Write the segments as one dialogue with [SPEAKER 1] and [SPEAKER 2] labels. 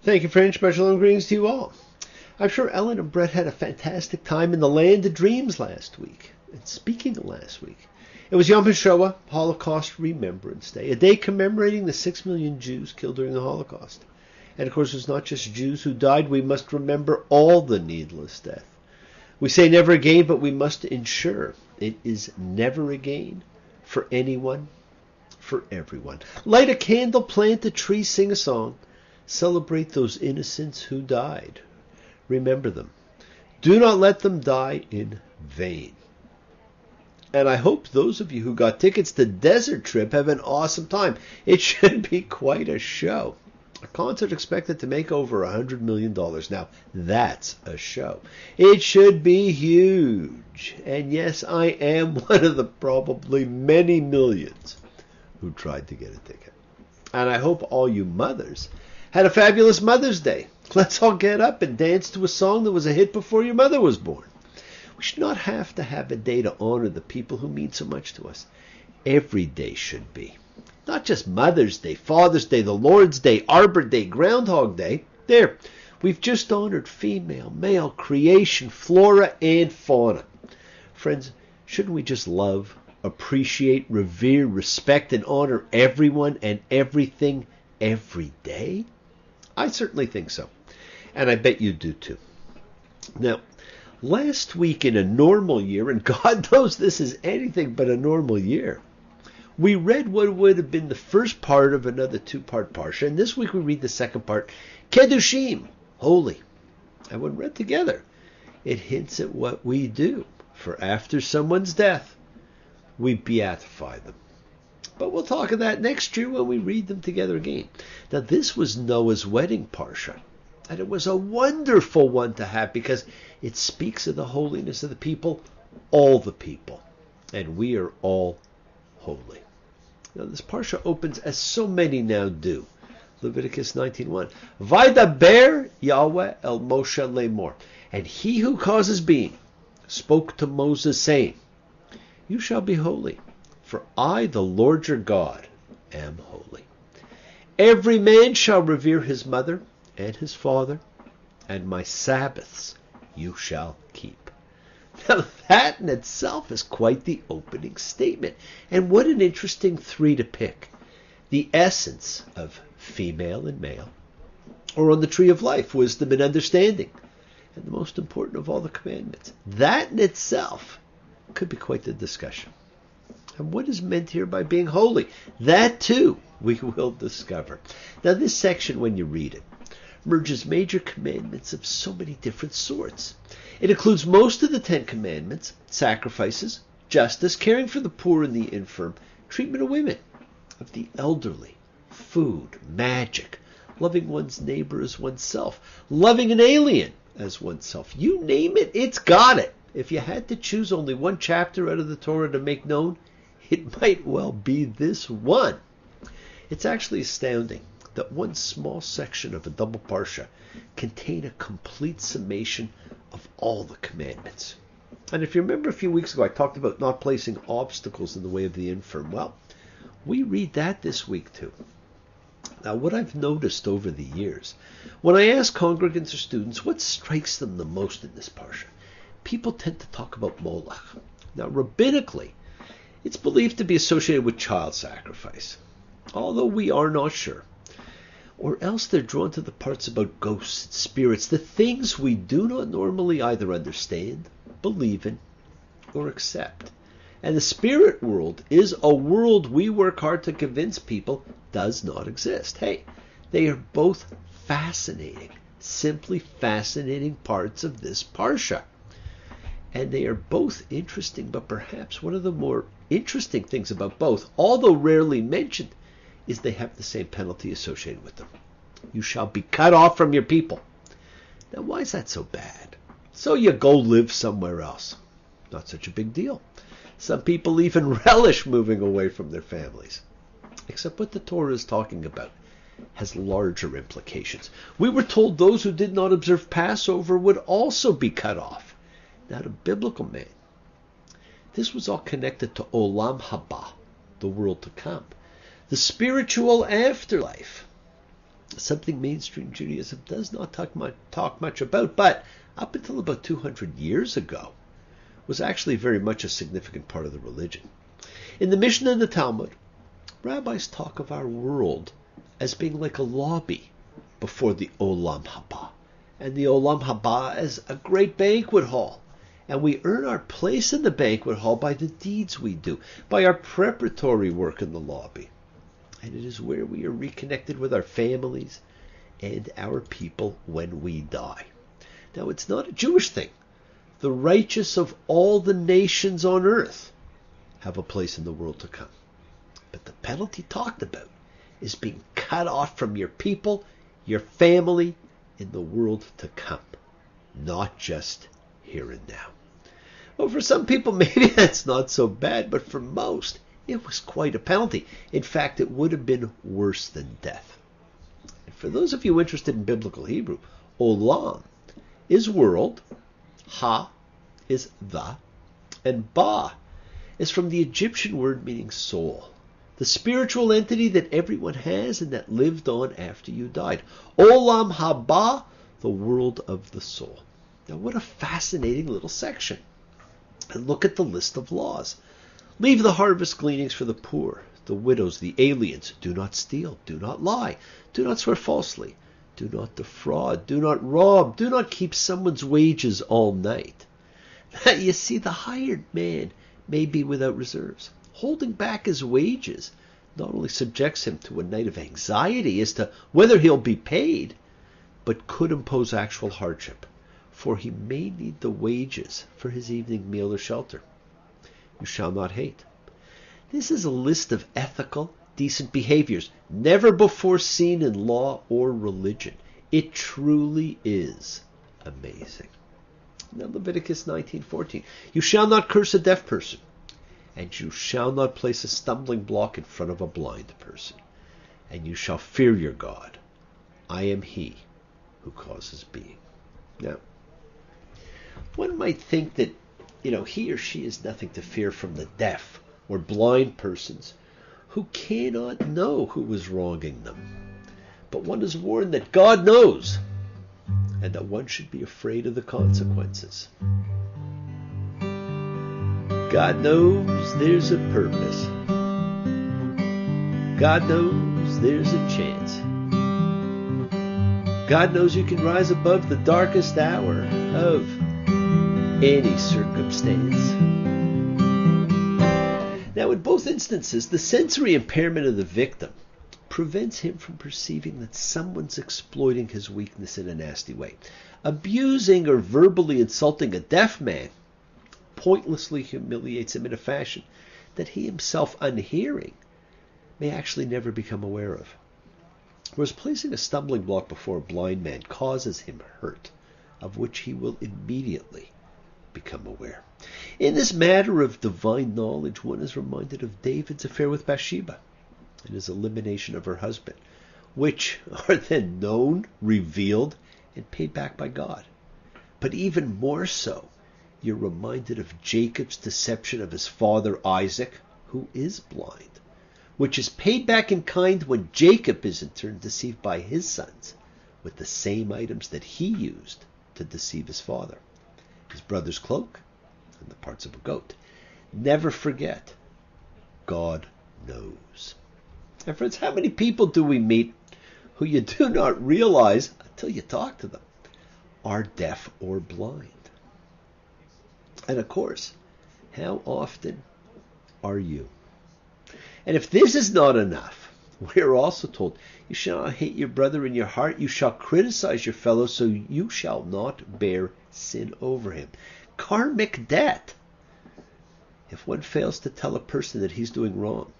[SPEAKER 1] Thank you, French. Special and greetings to you all. I'm sure Ellen and Brett had a fantastic time in the land of dreams last week. And speaking of last week, it was Yom HaShoah, Holocaust Remembrance Day, a day commemorating the 6 million Jews killed during the Holocaust. And of course, it's not just Jews who died. We must remember all the needless death. We say never again, but we must ensure it is never again for anyone, for everyone. Light a candle, plant a tree, sing a song. Celebrate those innocents who died. Remember them. Do not let them die in vain. And I hope those of you who got tickets to Desert Trip have an awesome time. It should be quite a show. A concert expected to make over $100 million. Now, that's a show. It should be huge. And yes, I am one of the probably many millions who tried to get a ticket. And I hope all you mothers had a fabulous Mother's Day. Let's all get up and dance to a song that was a hit before your mother was born. We should not have to have a day to honor the people who mean so much to us. Every day should be. Not just Mother's Day, Father's Day, the Lord's Day, Arbor Day, Groundhog Day. There, we've just honored female, male, creation, flora, and fauna. Friends, shouldn't we just love, appreciate, revere, respect, and honor everyone and everything every day? I certainly think so. And I bet you do too. Now, last week in a normal year, and God knows this is anything but a normal year, we read what would have been the first part of another two-part parsha, and this week we read the second part, Kedushim, holy. And when read together, it hints at what we do, for after someone's death, we beatify them. But we'll talk of that next year when we read them together again. Now, this was Noah's wedding parsha, and it was a wonderful one to have because it speaks of the holiness of the people, all the people, and we are all holy. Now, this parsha opens as so many now do. Leviticus 19:1. Vaydaber Yahweh el Moshe lemor. And he who causes being spoke to Moses, saying, You shall be holy, for I, the Lord your God, am holy. Every man shall revere his mother and his father, and my Sabbaths you shall keep. Now that in itself is quite the opening statement. And what an interesting three to pick. The essence of female and male, or on the tree of life, wisdom and understanding, and the most important of all the commandments. That in itself could be quite the discussion. And what is meant here by being holy? That too we will discover. Now this section, when you read it, merges major commandments of so many different sorts. It includes most of the 10 commandments, sacrifices, justice, caring for the poor and the infirm, treatment of women, of the elderly, food, magic, loving one's neighbor as oneself, loving an alien as oneself. You name it, it's got it. If you had to choose only one chapter out of the Torah to make known, it might well be this one. It's actually astounding that one small section of a double parsha contain a complete summation of all the commandments. And if you remember a few weeks ago, I talked about not placing obstacles in the way of the infirm. Well, we read that this week too. Now, what I've noticed over the years, when I ask congregants or students what strikes them the most in this parsha, people tend to talk about Moloch. Now, rabbinically, it's believed to be associated with child sacrifice, although we are not sure. Or else they're drawn to the parts about ghosts and spirits, the things we do not normally either understand, believe in, or accept. And the spirit world is a world we work hard to convince people does not exist. Hey, they are both fascinating, simply fascinating parts of this parsha. And they are both interesting, but perhaps one of the more interesting things about both, although rarely mentioned, is they have the same penalty associated with them. You shall be cut off from your people. Now, why is that so bad? So you go live somewhere else. Not such a big deal. Some people even relish moving away from their families. Except what the Torah is talking about has larger implications. We were told those who did not observe Passover would also be cut off. Now, to biblical man, this was all connected to Olam Haba, the world to come, the spiritual afterlife. something mainstream Judaism does not talk much about, but up until about 200 years ago, was actually very much a significant part of the religion. In the Mishnah and the Talmud, rabbis talk of our world as being like a lobby before the Olam Haba, and the Olam Haba as a great banquet hall. And we earn our place in the banquet hall by the deeds we do, by our preparatory work in the lobby. And it is where we are reconnected with our families and our people when we die. Now, it's not a Jewish thing. The righteous of all the nations on earth have a place in the world to come. But the penalty talked about is being cut off from your people, your family, in the world to come, not just here and now. Well, for some people, maybe that's not so bad, but for most, it was quite a penalty. In fact, it would have been worse than death. And for those of you interested in biblical Hebrew, Olam is world, Ha is the, and Ba is from the Egyptian word meaning soul, the spiritual entity that everyone has and that lived on after you died. Olam Haba, the world of the soul. Now, what a fascinating little section. And look at the list of laws. Leave the harvest gleanings for the poor, the widows, the aliens. Do not steal. Do not lie. Do not swear falsely. Do not defraud. Do not rob. Do not keep someone's wages all night. Now, you see, the hired man may be without reserves. Holding back his wages not only subjects him to a night of anxiety as to whether he'll be paid, but could impose actual hardship, for he may need the wages for his evening meal or shelter. You shall not hate. This is a list of ethical, decent behaviors, never before seen in law or religion. It truly is amazing. Now, Leviticus 19:14. You shall not curse a deaf person, and you shall not place a stumbling block in front of a blind person, and you shall fear your God. I am he who causes being. Now, one might think that, he or she is nothing to fear from the deaf or blind persons who cannot know who is wronging them. But one is warned that God knows, and that one should be afraid of the consequences. God knows there's a purpose. God knows there's a chance. God knows you can rise above the darkest hour of any circumstance. Now, in both instances, the sensory impairment of the victim prevents him from perceiving that someone's exploiting his weakness in a nasty way. Abusing or verbally insulting a deaf man pointlessly humiliates him in a fashion that he himself, unhearing, may actually never become aware of. Whereas placing a stumbling block before a blind man causes him hurt, of which he will immediately become aware. In this matter of divine knowledge, one is reminded of David's affair with Bathsheba and his elimination of her husband, which are then known, revealed, and paid back by God. But even more so, you're reminded of Jacob's deception of his father Isaac, who is blind, which is paid back in kind when Jacob is in turn deceived by his sons with the same items that he used to deceive his father: his brother's cloak and the parts of a goat. Never forget, God knows. And friends, how many people do we meet who you do not realize until you talk to them are deaf or blind? And of course, how often are you? And if this is not enough, we're also told, you shall not hate your brother in your heart, you shall criticize your fellow, so you shall not bear sin over him. Karmic debt. If one fails to tell a person that he's doing wrong,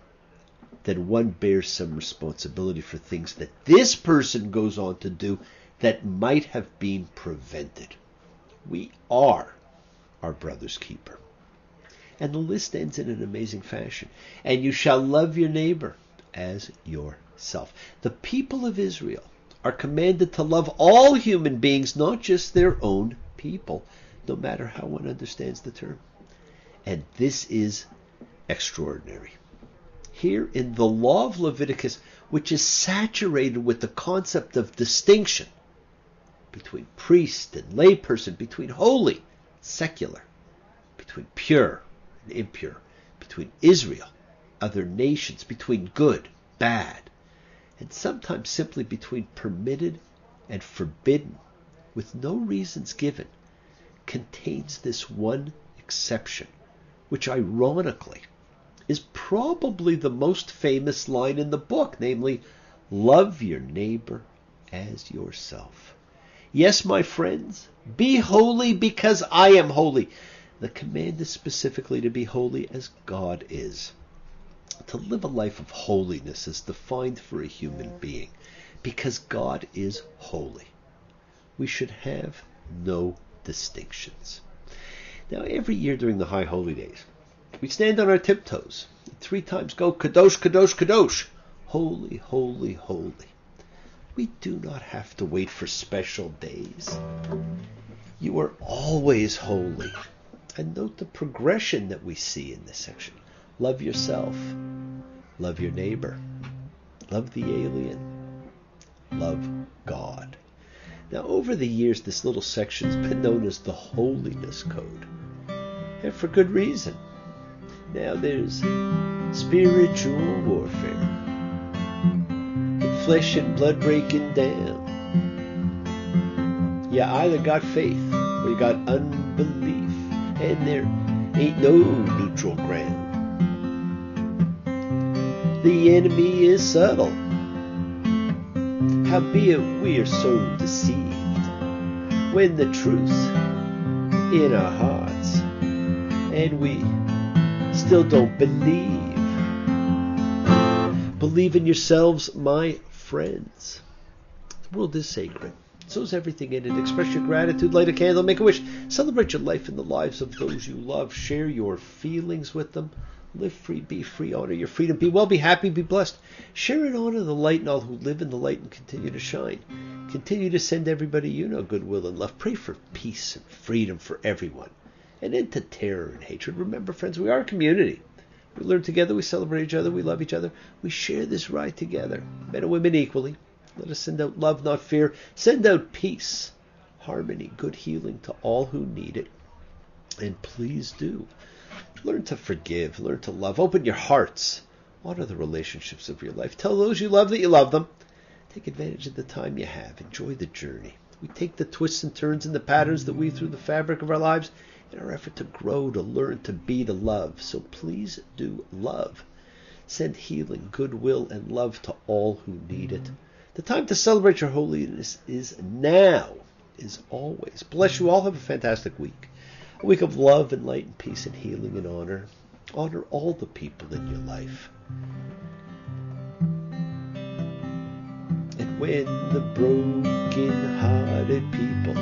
[SPEAKER 1] then one bears some responsibility for things that this person goes on to do that might have been prevented. We are our brother's keeper. And the list ends in an amazing fashion. And you shall love your neighbor as yourself. The people of Israel are commanded to love all human beings, not just their own people, no matter how one understands the term. And this is extraordinary. Here in the law of Leviticus, which is saturated with the concept of distinction between priest and layperson, between holy and secular, between pure and impure, between Israel, other nations, between good, bad, and sometimes simply between permitted and forbidden, with no reasons given, contains this one exception, which ironically is probably the most famous line in the book, namely, love your neighbor as yourself. Yes, my friends, be holy because I am holy. The command is specifically to be holy as God is. To live a life of holiness is defined for a human being because God is holy. We should have no distinctions. Now, every year during the High Holy Days, we stand on our tiptoes and 3 times go, Kadosh, Kadosh, Kadosh, holy, holy, holy. We do not have to wait for special days. You are always holy. And note the progression that we see in this section. Love yourself. Love your neighbor. Love the alien. Love God. Now, over the years, this little section has been known as the Holiness Code. And for good reason. Now there's spiritual warfare. Flesh and blood breaking down. You either got faith or you got unbelief, and there ain't no neutral ground. The enemy is subtle, howbeit we are so deceived when the truth's in our hearts and we still don't believe. Believe in yourselves, my friends. The world is sacred. So is everything in it. Express your gratitude, light a candle, make a wish. Celebrate your life and the lives of those you love. Share your feelings with them. Live free, be free, honor your freedom. Be well, be happy, be blessed. Share and honor the light and all who live in the light and continue to shine. Continue to send everybody you know goodwill and love. Pray for peace and freedom for everyone. And end to terror and hatred. Remember, friends, we are a community. We learn together, we celebrate each other, we love each other. We share this ride together, men and women equally. Let us send out love, not fear. Send out peace, harmony, good healing to all who need it. And please do. Learn to forgive, learn to love. Open your hearts. Honor the relationships of your life. Tell those you love that you love them. Take advantage of the time you have. Enjoy the journey. We take the twists and turns and the patterns that weave through the fabric of our lives in our effort to grow, to learn, to be, to love. So please do love. Send healing, goodwill, and love to all who need it. The time to celebrate your holiness is now, is always. Bless you all. Have a fantastic week. A week of love and light and peace and healing and honor. Honor all the people in your life. And when the broken-hearted people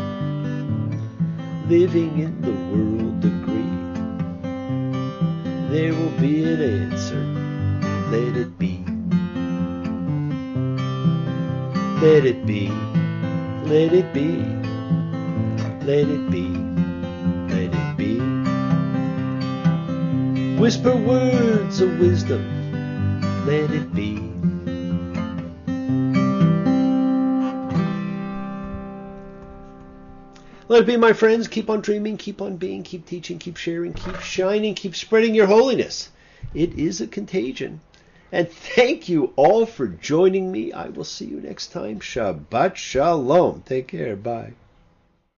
[SPEAKER 1] living in the world agree, there will be an answer. Let it be. Let it be. Let it be. Let it be. Let it be. Whisper words of wisdom. Let it be. Let it be, my friends. Keep on dreaming, keep on being, keep teaching, keep sharing, keep shining, keep spreading your holiness. It is a contagion. And thank you all for joining me. I will see you next time. Shabbat Shalom. Take care. Bye.